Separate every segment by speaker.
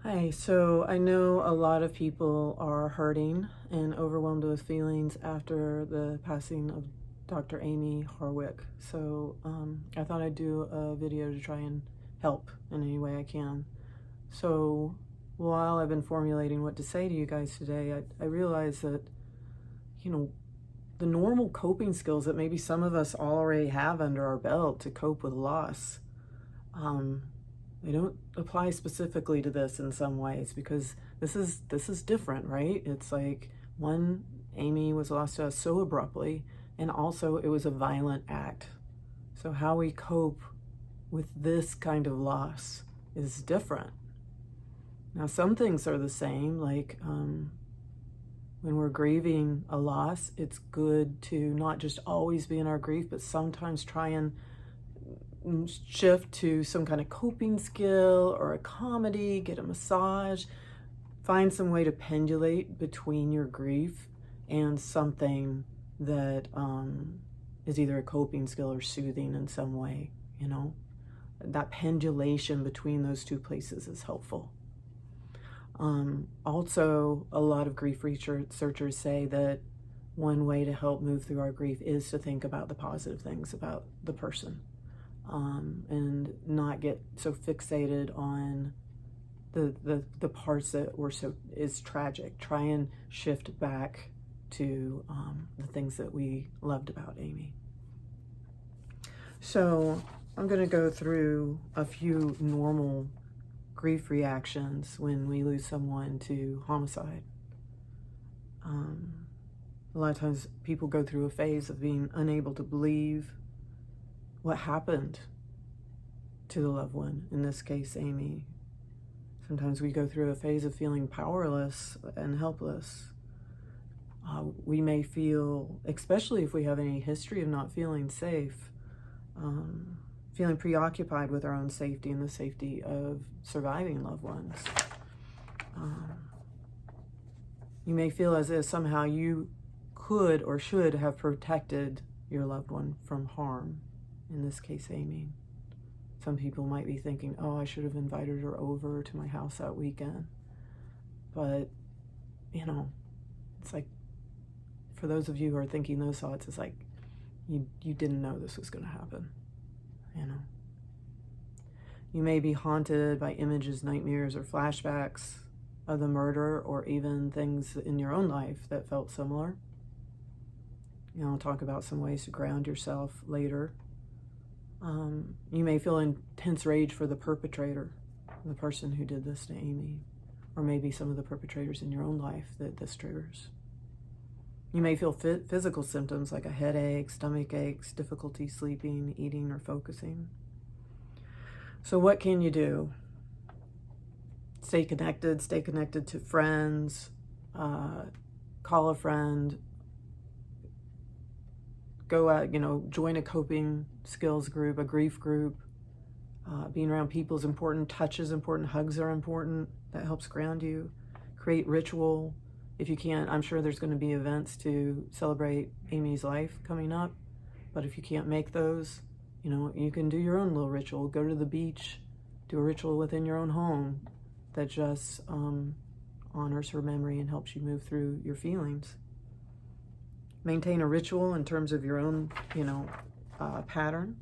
Speaker 1: Hi, so I know a lot of people are hurting and overwhelmed with feelings after the passing of Dr. Amie Harwick. So I thought I'd do a video to try and help in any way I can. So while I've been formulating what to say to you guys today, I realized that, you know, the normal coping skills that maybe some of us already have under our belt to cope with loss, they don't apply specifically to this in some ways because this is different, right? It's like, one, Amie was lost to us so abruptly, and also it was a violent act. So how we cope with this kind of loss is different. Now, some things are the same, like when we're grieving a loss, it's good to not just always be in our grief, but sometimes try and shift to some kind of coping skill or a comedy, get a massage, find some way to pendulate between your grief and something that is either a coping skill or soothing in some way. That pendulation between those two places is helpful. Also, a lot of grief researchers say that one way to help move through our grief is to think about the positive things about the person, and not get so fixated on the parts that were is tragic. Try and shift back to the things that we loved about Amie. So I'm going to go through a few normal grief reactions when we lose someone to homicide. A lot of times people go through a phase of being unable to believe what happened to the loved one, in this case, Amie. Sometimes we go through a phase of feeling powerless and helpless. We may feel, especially if we have any history of not feeling safe, feeling preoccupied with our own safety and the safety of surviving loved ones. You may feel as if somehow you could or should have protected your loved one from harm, in this case, Amie. Some people might be thinking, oh, I should have invited her over to my house that weekend. But, it's like, for those of you who are thinking those thoughts, it's like, you didn't know this was going to happen. You may be haunted by images, nightmares, or flashbacks of the murder, or even things in your own life that felt similar. I'll talk about some ways to ground yourself later. You may feel intense rage for the perpetrator, the person who did this to Amie, or maybe some of the perpetrators in your own life that this triggers. You may feel physical symptoms like a headache, stomach aches, difficulty sleeping, eating, or focusing. So what can you do? Stay connected to friends, call a friend, go out, join a coping skills group, a grief group. Being around people is important. Touch is important. Hugs are important. That helps ground you. Create ritual. If you can't, I'm sure there's going to be events to celebrate Amie's life coming up. But if you can't make those, you can do your own little ritual. Go to the beach, do a ritual within your own home that just honors her memory and helps you move through your feelings. Maintain a ritual in terms of your own, pattern.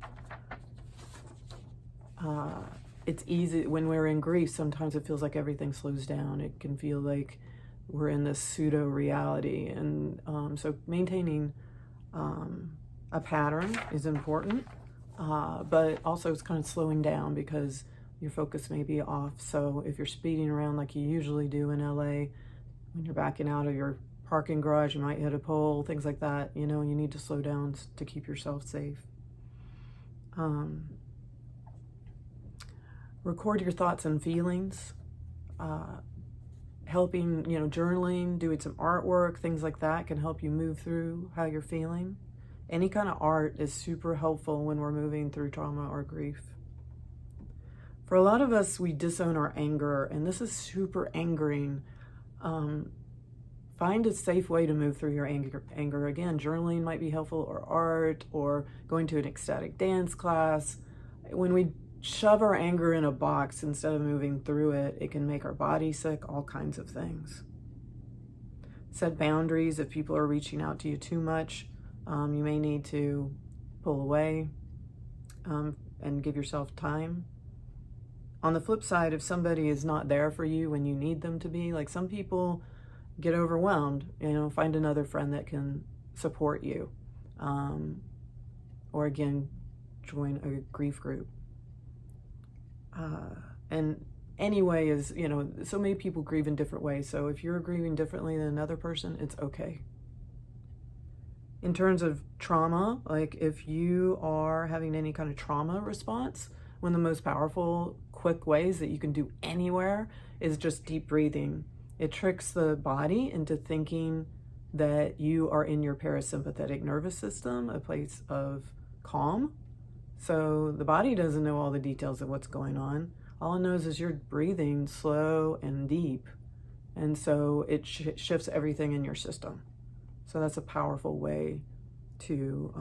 Speaker 1: It's easy when we're in grief. Sometimes it feels like everything slows down. It can feel like we're in this pseudo reality, and so maintaining a pattern is important. But also it's kind of slowing down because your focus may be off. So if you're speeding around like you usually do in LA, when you're backing out of your parking garage, you might hit a pole, things like that. You need to slow down to keep yourself safe. Record your thoughts and feelings. Helping, journaling, doing some artwork, things like that can help you move through how you're feeling. Any kind of art is super helpful when we're moving through trauma or grief. For a lot of us, we disown our anger, and this is super angering. Find a safe way to move through your anger. Again, journaling might be helpful, or art, or going to an ecstatic dance class. When we shove our anger in a box instead of moving through it. It can make our body sick, all kinds of things. Set boundaries. If people are reaching out to you too much, you may need to pull away and give yourself time. On the flip side, if somebody is not there for you when you need them to be, like some people get overwhelmed, find another friend that can support you. Or again, join a grief group. And anyway is, so many people grieve in different ways. So if you're grieving differently than another person, it's okay. In terms of trauma, like if you are having any kind of trauma response, one of the most powerful, quick ways that you can do anywhere is just deep breathing. It tricks the body into thinking that you are in your parasympathetic nervous system, a place of calm. So the body doesn't know all the details of what's going on. All it knows is you're breathing slow and deep. And so it shifts everything in your system. So that's a powerful way to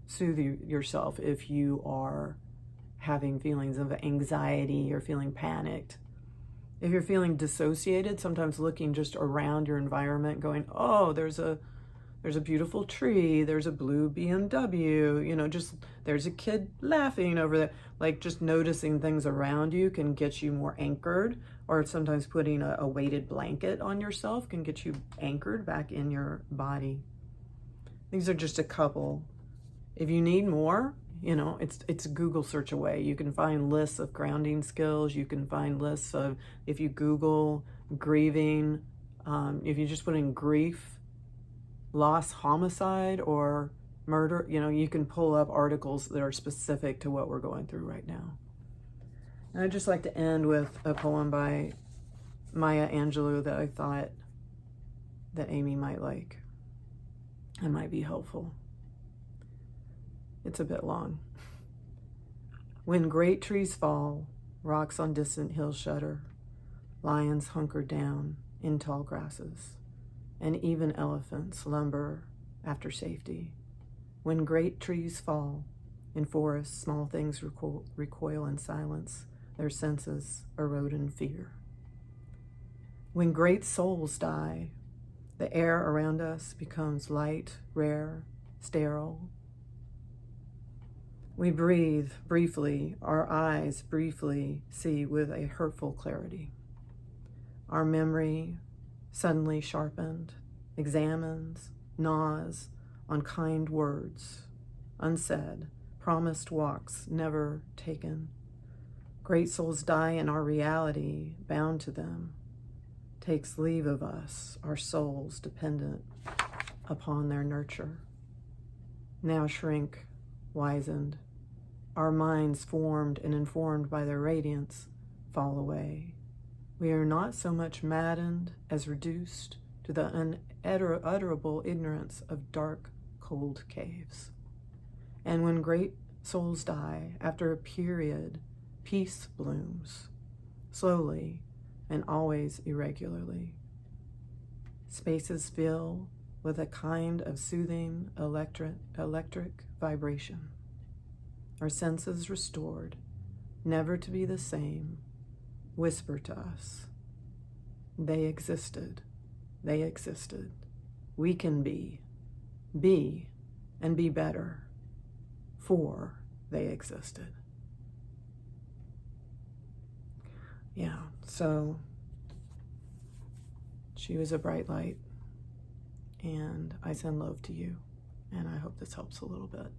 Speaker 1: soothe yourself if you are having feelings of anxiety or feeling panicked. If you're feeling dissociated, sometimes looking just around your environment going, oh, there's a beautiful tree, there's a blue BMW, just there's a kid laughing over there. Like just noticing things around you can get you more anchored, or sometimes putting a weighted blanket on yourself can get you anchored back in your body. These are just a couple. If you need more, it's a Google search away. You can find lists of grounding skills. You can find lists of, if you Google grieving, if you just put in grief, loss, homicide, or murder, you can pull up articles that are specific to what we're going through right now. And I'd just like to end with a poem by Maya Angelou that I thought that Amie might like and might be helpful. It's a bit long. When great trees fall, rocks on distant hills shudder, lions hunker down in tall grasses, and even elephants lumber after safety. When great trees fall, in forests small things recoil in silence, their senses erode in fear. When great souls die, the air around us becomes light, rare, sterile. We breathe briefly, our eyes briefly see with a hurtful clarity. Our memory, suddenly sharpened, examines, gnaws on kind words, unsaid, promised walks never taken. Great souls die and our reality, bound to them, takes leave of us, our souls dependent upon their nurture. Now shrink, wizened, our minds formed and informed by their radiance fall away. We are not so much maddened as reduced to the unutterable ignorance of dark, cold caves. And when great souls die, after a period, peace blooms, slowly and always irregularly. Spaces fill with a kind of soothing electric vibration. Our senses restored, never to be the same, whisper to us. They existed. They existed. We can be, and be better, for they existed. Yeah, so she was a bright light, and I send love to you, and I hope this helps a little bit.